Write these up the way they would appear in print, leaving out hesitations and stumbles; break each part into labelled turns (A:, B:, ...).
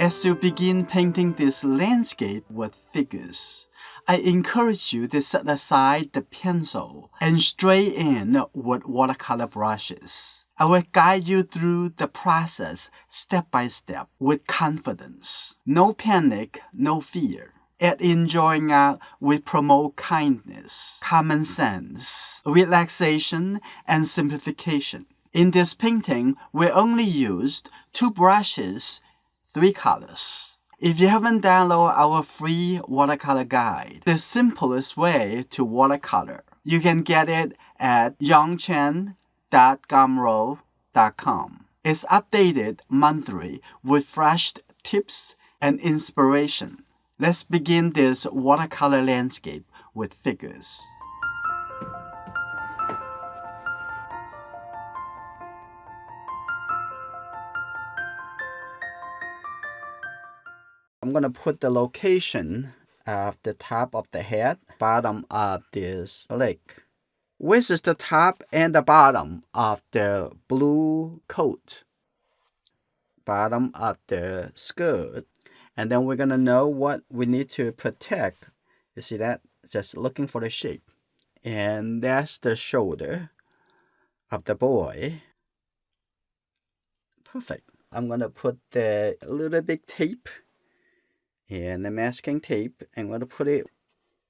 A: As you begin painting this landscape with figures, I encourage you to set aside the pencil and stray in with watercolor brushes. I will guide you through the process step by step with confidence. No panic, no fear. At Enjoying Art, we promote kindness, common sense, relaxation, and simplification. In this painting, we only used 2 brushes, 3 colors. If you haven't downloaded our free watercolor guide, the simplest way to watercolor, you can get it at yongchen.gumroad.com. It's updated monthly with fresh tips and inspiration. Let's begin this watercolor landscape with figures. I'm going to put the location of the top of the head, bottom of this leg. Which is the top and the bottom of the blue coat, bottom of the skirt. And then we're going to know what we need to protect. You see that? Just looking for the shape. And that's the shoulder of the boy. Perfect. I'm going to put the little big tape and the masking tape. I'm going to put it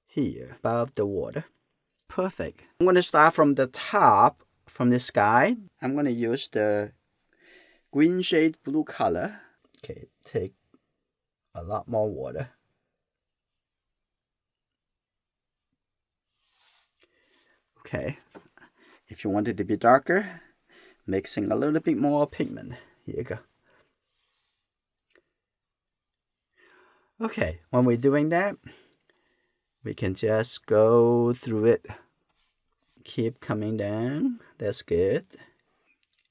A: here above the water. Perfect. I'm going to start from the top, from the sky. I'm going to use the green shade blue color. Okay, take a lot more water. Okay, if you want it to be darker, mixing a little bit more pigment. Here you go. Okay, when we're doing that, we can just go through it. Keep coming down. That's good.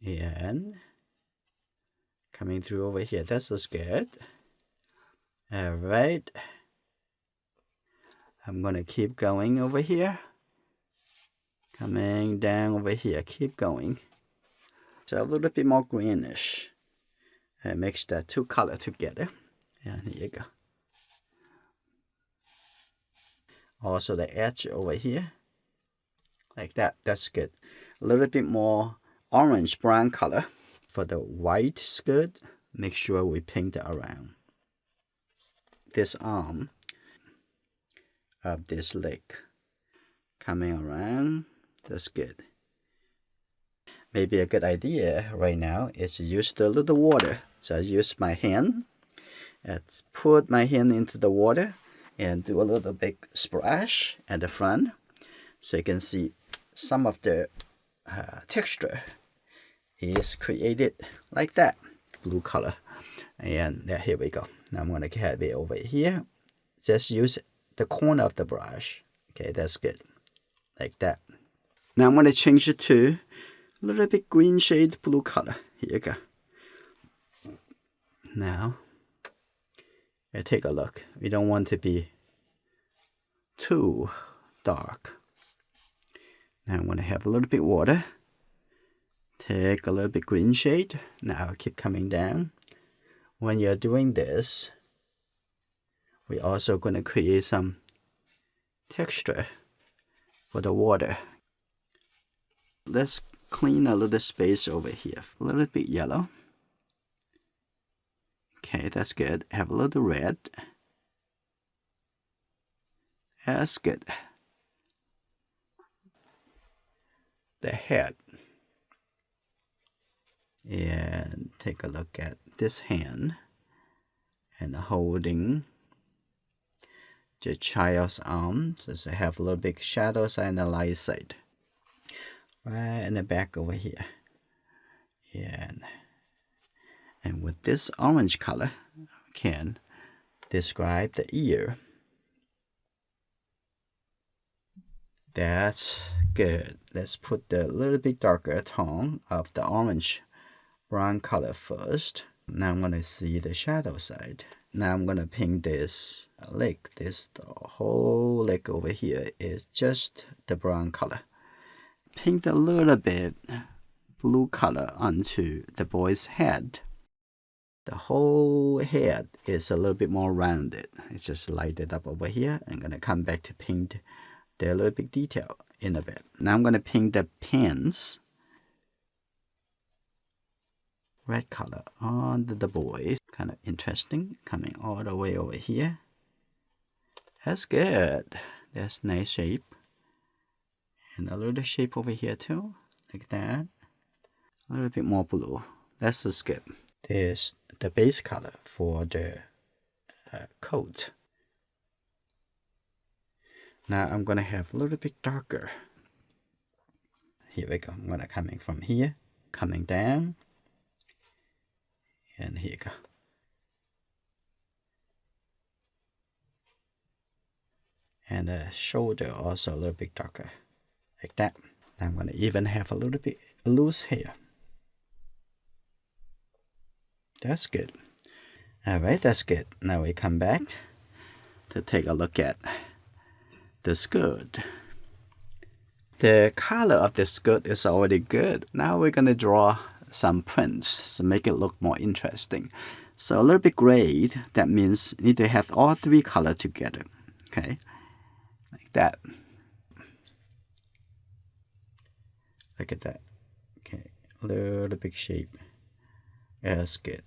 A: And coming through over here. That's just good. All right. I'm going to keep going over here. Coming down over here. Keep going. So a little bit more greenish. And mix the 2 colors together. And here you go. Also the edge over here. Like that. That's good. A little bit more orange brown color. For the white skirt, make sure we paint it around this arm of this leg. Coming around, that's good. Maybe a good idea right now is to use the little water. So I use my hand. Let's put my hand into the water and do a little big splash at the front. So you can see some of the texture is created like that. Blue color. And there, here we go. Now I'm going to have it over here. Just use the corner of the brush. Okay, that's good. Like that. Now I'm going to change it to a little bit green shade blue color. Here you go. Now, take a look. We don't want to be too dark. Now I'm going to have a little bit water. Take a little bit green shade. Now keep coming down. When you're doing this, we're also going to create some texture for the water. Let's clean a little space over here. A little bit yellow. Okay, that's good. Have a little red. That's good. The head. And take a look at this hand and holding the child's arm. Just have a little bit shadow side and the light side. Right in the back over here. And with this orange color, we can describe the ear. That's good. Let's put the little bit darker tone of the orange brown color first. Now I'm going to see the shadow side. Now I'm going to paint this leg. The whole leg over here is just the brown color. Paint a little bit blue color onto the boy's head. the whole head is a little bit more rounded. It's just light it up over here. I'm gonna come back to paint the little bit detail in a bit. Now I'm gonna paint the pants red color on the boys. Kind of interesting, coming all the way over here. That's good. That's nice shape. And a little shape over here too, like that. A little bit more blue. That's just good. There's the base color for the coat. Now I'm gonna have a little bit darker. Here we go. I'm gonna coming from here, coming down, and here you go. And the shoulder also a little bit darker, like that. Now I'm gonna even have a little bit loose hair. That's good. All right, that's good. Now we come back to take a look at the skirt. The color of the skirt is already good. Now we're gonna draw some prints to make it look more interesting. So a little bit gray, that means you need to have all three colors together. Okay, like that. Look at that. Okay, a little big shape. That's good.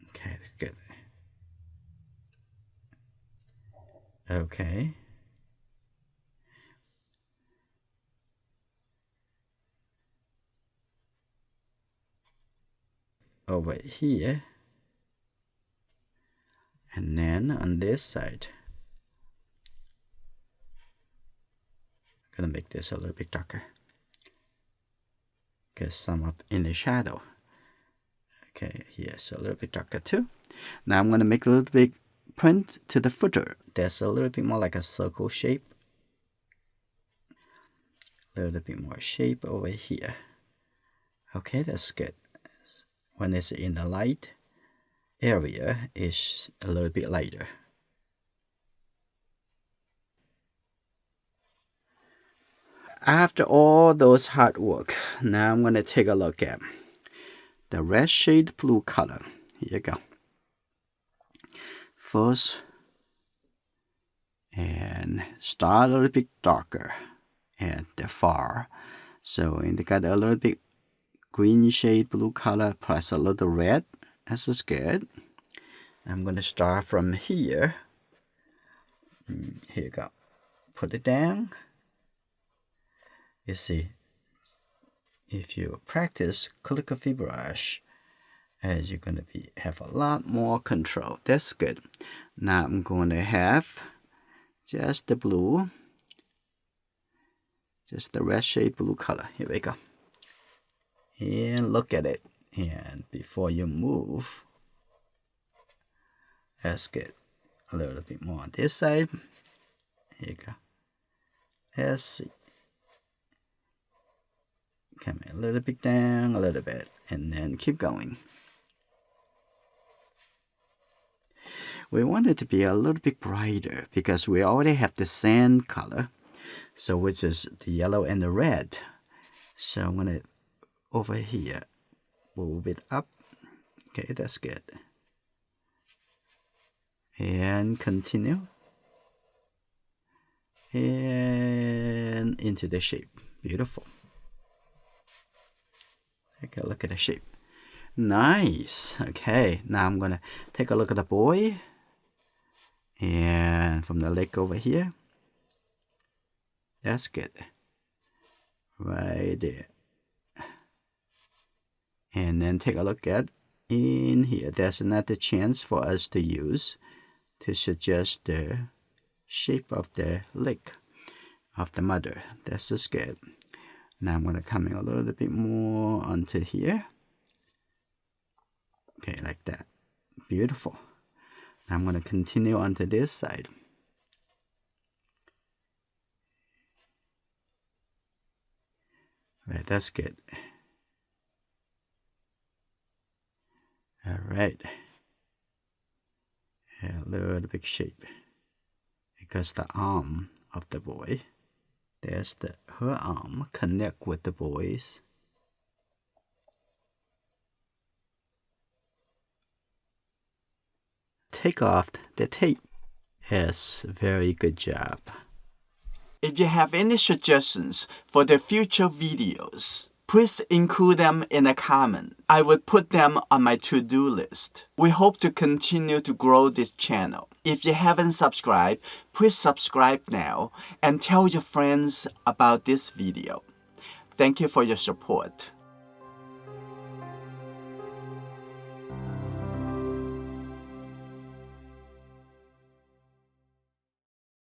A: Okay, good. Okay. Over here. And then on this side. I'm gonna make this a little bit darker. Get some up in the shadow. Okay, here's a little bit darker too. Now I'm gonna make a little bit print to the footer. There's a little bit more like a circle shape. A little bit more shape over here. Okay, that's good. When it's in the light area, it's a little bit lighter. After all those hard work, now I'm gonna take a look at the red shade blue color. Here you go. First, and start a little bit darker at the far. So you got a little bit green shade blue color plus a little red. This is good. I'm gonna start from here. Here you go. Put it down. You see, if you practice calligraphy brush, as you're gonna have a lot more control. That's good. Now I'm going to have just the blue, just the red shade blue color. Here we go. And look at it. And before you move, that's good. A little bit more on this side. Here you go. Let's see. Come a little bit down, a little bit, and then keep going. We want it to be a little bit brighter because we already have the sand color, so which is the yellow and the red. So I'm gonna over here move it up. Okay, that's good. And continue. And into the shape. Beautiful. Take a look at the shape. Nice. Okay, now I'm gonna take a look at the boy. And from the leg over here. That's good. Right there. And then take a look at in here. There's another chance for us to use to suggest the shape of the leg of the mother. This is good. Now I'm going to come in a little bit more onto here. Okay, like that. Beautiful. Now I'm going to continue onto this side. Right, that's good. All right. A little big shape because the arm of the boy. There's her arm connect with the boys. Take off the tape. Yes, very good job. If you have any suggestions for the future videos, please include them in a comment. I will put them on my to-do list. We hope to continue to grow this channel. If you haven't subscribed, please subscribe now and tell your friends about this video. Thank you for your support.